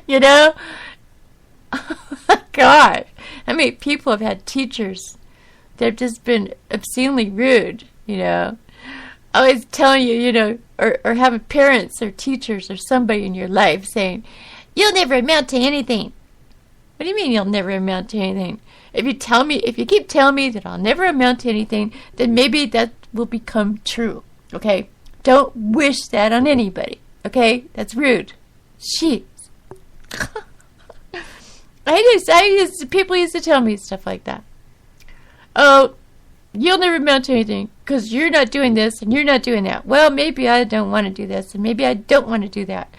You know? God. I mean, people have had teachers that have just been obscenely rude, you know? Always telling you, you know, or having parents or teachers or somebody in your life saying, you'll never amount to anything. What do you mean you'll never amount to anything? If you keep telling me that I'll never amount to anything, then maybe that will become true, okay? Don't wish that on anybody, okay? That's rude. Jeez. People used to tell me stuff like that. Oh, you'll never amount to anything because you're not doing this and you're not doing that. Well, maybe I don't want to do this and maybe I don't want to do that.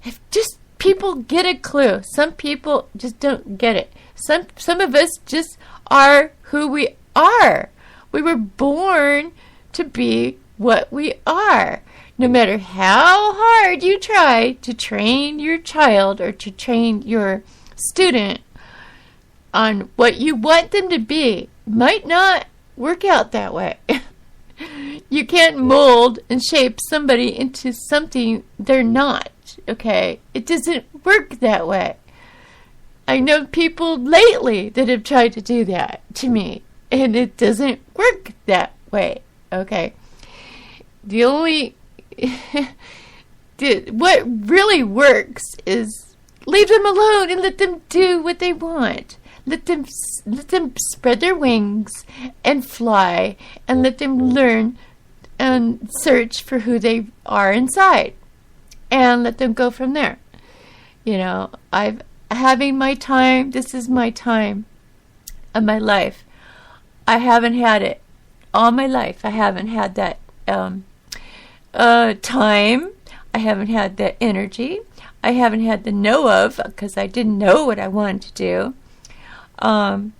If just people get a clue. Some people just don't get it. Some of us just are who we are. We were born to be what we are. No matter how hard you try to train your child or to train your student on what you want them to be, might not work out that way. You can't mold and shape somebody into something they're not, okay? It doesn't work that way. I know people lately that have tried to do that to me, and it doesn't work that way, okay? The only... what really works is leave them alone and let them do what they want. Let them spread their wings and fly, and let them learn and search for who they are inside, and let them go from there. You know, having my time. This is my time of my life. I haven't had it all my life. I haven't had that time. I haven't had that energy. I haven't had the know of, because I didn't know what I wanted to do. And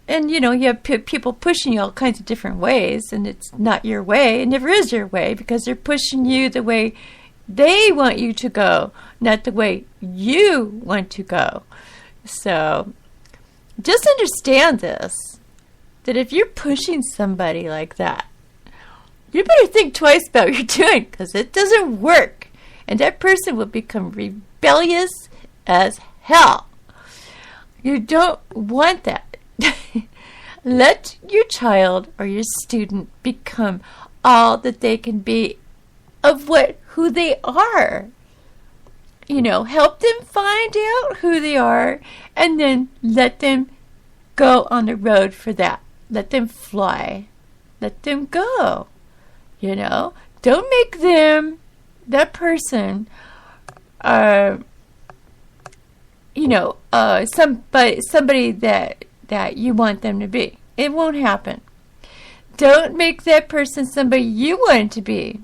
you know, you have people pushing you all kinds of different ways, and it's not your way. It never is your way, because they're pushing you the way they want you to go, not the way you want to go. So just understand this, that if you're pushing somebody like that, you better think twice about what you're doing, because it doesn't work. And that person will become rebellious as hell. You don't want that. Let your child or your student become all that they can be of who they are. You know, help them find out who they are, and then let them go on the road for that. Let them fly. Let them go. You know, don't make them, that person, somebody that you want them to be. It won't happen. Don't make that person somebody you want to be,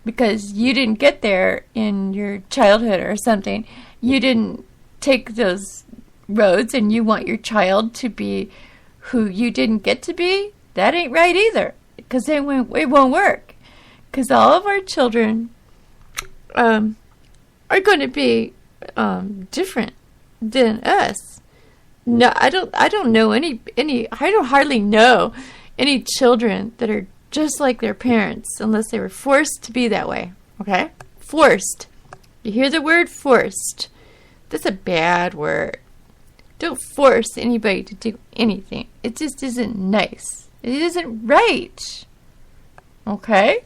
because you didn't get there in your childhood or something. You didn't take those roads, and you want your child to be who you didn't get to be. That ain't right either, because it won't work. Because all of our children are going to be different than us. No, I don't know any. I don't hardly know any children that are just like their parents, unless they were forced to be that way. Okay, forced. You hear the word forced? That's a bad word. Don't force anybody to do anything. It just isn't nice. It isn't right. Okay?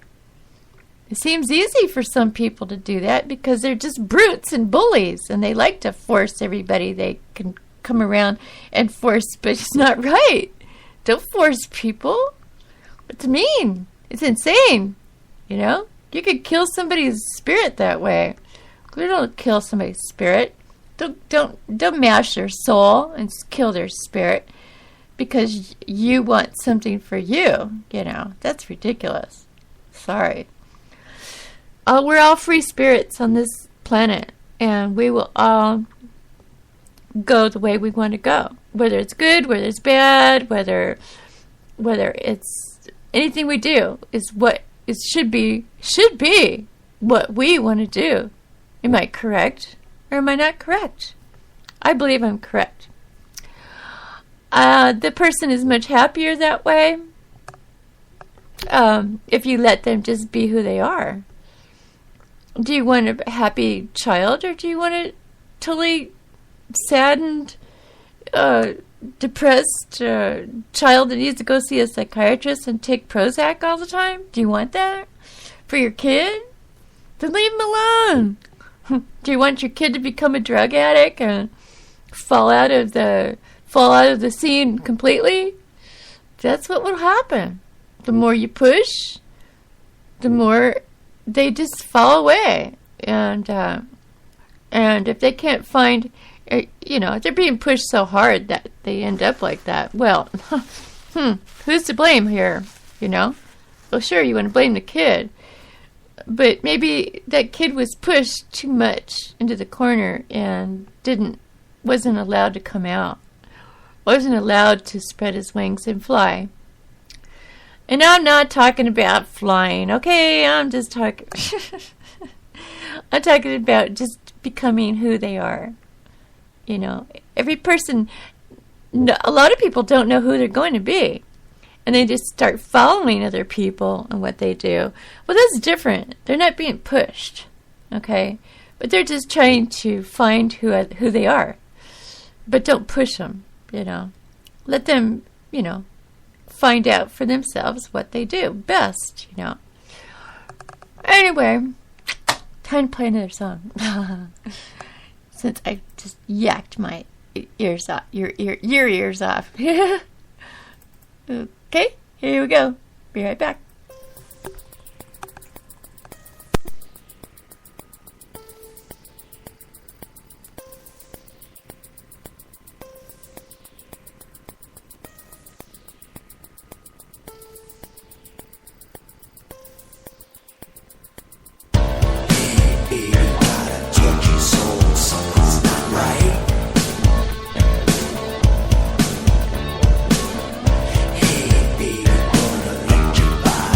It seems easy for some people to do that because they're just brutes and bullies, and they like to force everybody they can come around and force, but it's not right. Don't force people. It's mean. It's insane. You know? You could kill somebody's spirit that way. You don't kill somebody's spirit. Don't mash their soul and kill their spirit because you want something for you. You know, that's ridiculous. Sorry. We're all free spirits on this planet, and we will all go the way we want to go. Whether it's good, whether it's bad, whether it's anything we do is what it should be what we want to do. Am I correct or am I not correct? I believe I'm correct. The person is much happier that way if you let them just be who they are. Do you want a happy child, or do you want totally saddened, depressed child that needs to go see a psychiatrist and take Prozac all the time? Do you want that for your kid? Then leave him alone. Do you want your kid to become a drug addict and fall out of the scene completely? That's what will happen. The more you push, the more they just fall away. And if they can't find, if they're being pushed so hard that they end up like that, well, who's to blame here? Well, sure, you want to blame the kid, but maybe that kid was pushed too much into the corner and wasn't allowed to come out, wasn't allowed to spread his wings and fly. And I'm not talking about flying, okay? I'm just talking... I'm talking about just becoming who they are. Every person... A lot of people don't know who they're going to be. And they just start following other people and what they do. Well, that's different. They're not being pushed, okay? But they're just trying to find who they are. But don't push them, Let them, find out for themselves what they do best, Anyway, time to play another song. Since I just yacked my ears off, your ears off. Okay, here we go. Be right back. Hey, baby, wanna let your body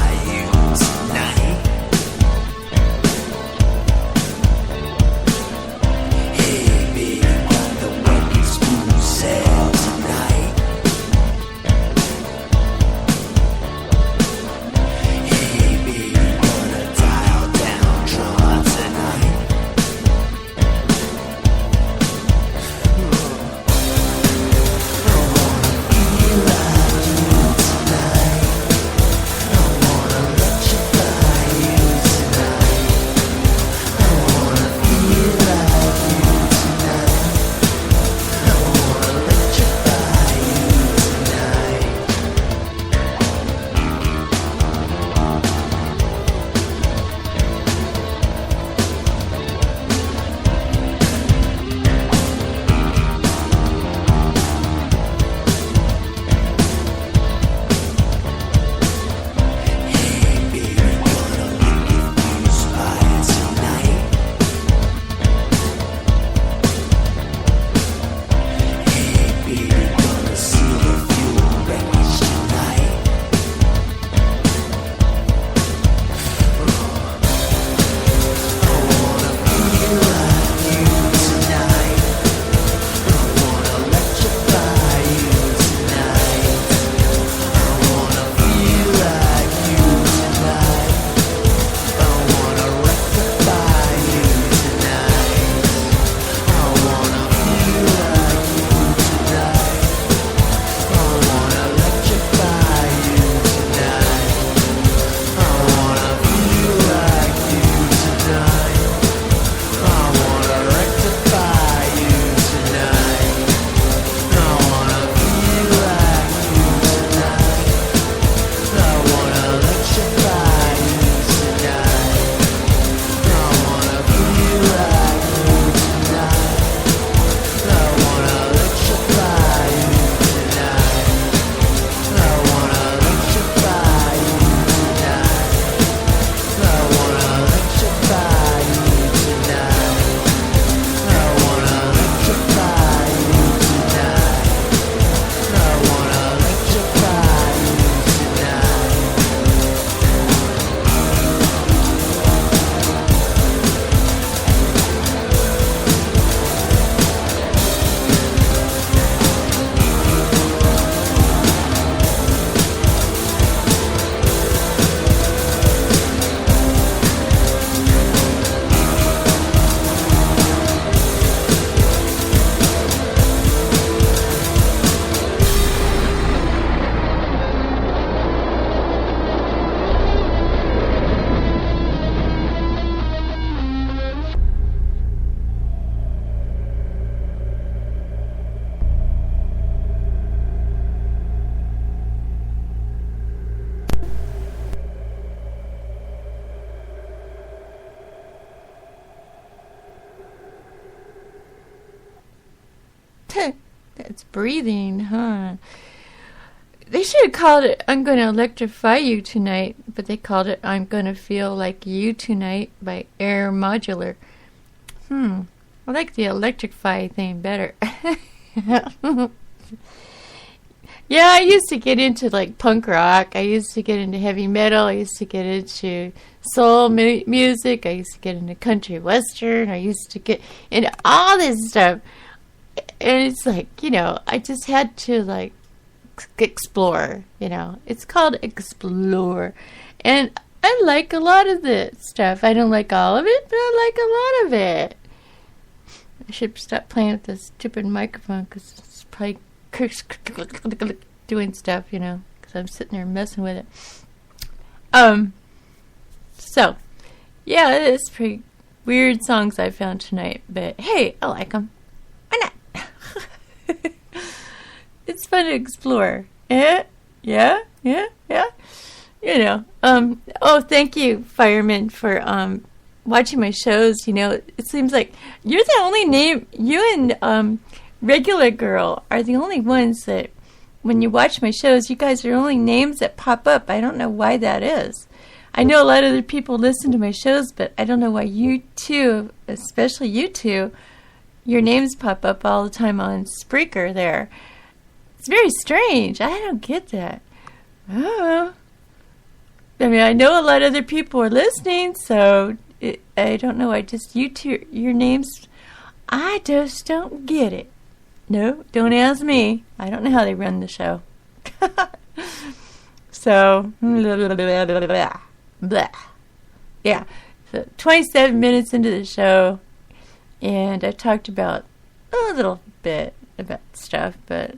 That's breathing, huh? They should have called it I'm Gonna Electrify You Tonight, but they called it I'm Gonna Feel Like You Tonight by Air Modular. I like the electrify thing better. Yeah, I used to get into like punk rock. I used to get into heavy metal. I used to get into soul music. I used to get into country western. I used to get into all this stuff. And it's like, I just had to like explore, It's called explore. And I like a lot of the stuff. I don't like all of it, but I like a lot of it. I should stop playing with this stupid microphone because it's probably doing stuff, because I'm sitting there messing with it. So, yeah, it's pretty weird songs I found tonight, but hey, I like them. Why not? It's fun to explore. Yeah. Oh, thank you, fireman, for watching my shows. It seems like you're the only name. You and Regular Girl are the only ones that, when you watch my shows, you guys are the only names that pop up. I don't know why that is. I know a lot of other people listen to my shows, but I don't know why you two, especially you two, your names pop up all the time on Spreaker there. It's very strange. I don't get that. Oh. I mean, I know a lot of other people are listening, so I don't know. You two, your names, I just don't get it. No, don't ask me. I don't know how they run the show. So, blah. Yeah, so 27 minutes into the show, and I talked about a little bit about stuff, but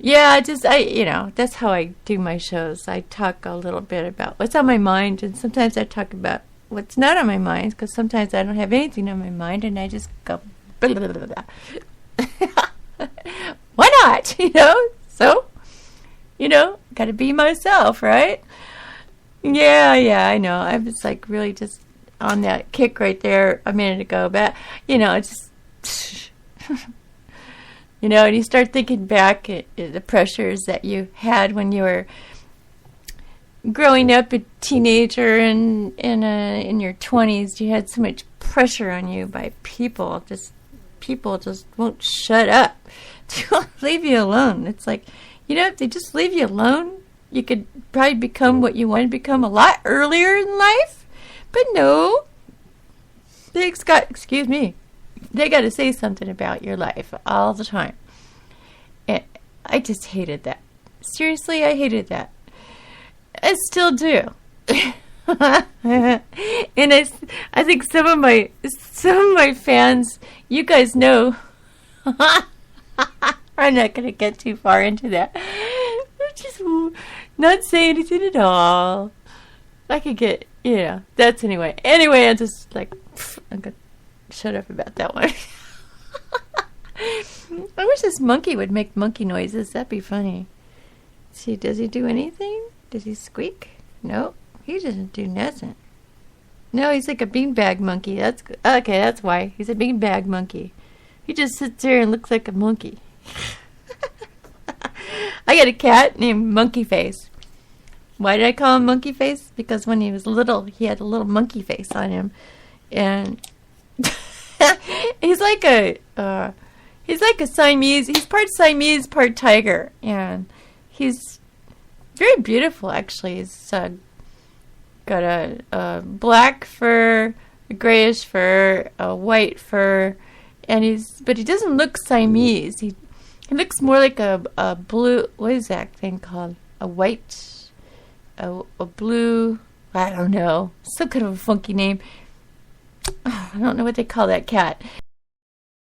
yeah, that's how I do my shows. I talk a little bit about what's on my mind, and sometimes I talk about what's not on my mind, because sometimes I don't have anything on my mind, and I just go blah, blah, blah, blah. Why not? So, gotta be myself, right? Yeah, I know. I was like really just on that kick right there a minute ago, but just and you start thinking back at the pressures that you had when you were growing up, a teenager, and in your 20s. You had so much pressure on you by people. People just won't shut up. They won't leave you alone. It's like, if they just leave you alone, you could probably become what you want to become a lot earlier in life. But no, they got to say something about your life all the time. And I just hated that. Seriously, I hated that. I still do. And I think some of my fans, you guys know. I'm not going to get too far into that. I'm just not say anything at all. I could get, that's anyway. Anyway, I'm just like, I'm going to shut up about that one. I wish this monkey would make monkey noises. That'd be funny. See, does he do anything? Does he squeak? Nope. He doesn't do nothing. No, he's like a beanbag monkey. That's why. He's a beanbag monkey. He just sits there and looks like a monkey. I got a cat named Monkey Face. Why did I call him Monkey Face? Because when he was little, he had a little monkey face on him. And he's like a Siamese. He's part Siamese, part tiger. And he's very beautiful, actually. He's got a black fur, a grayish fur, a white fur, but he doesn't look Siamese. He looks more like a blue. What is that thing called? A white, a blue. I don't know. Some kind of a funky name. Oh, I don't know what they call that cat.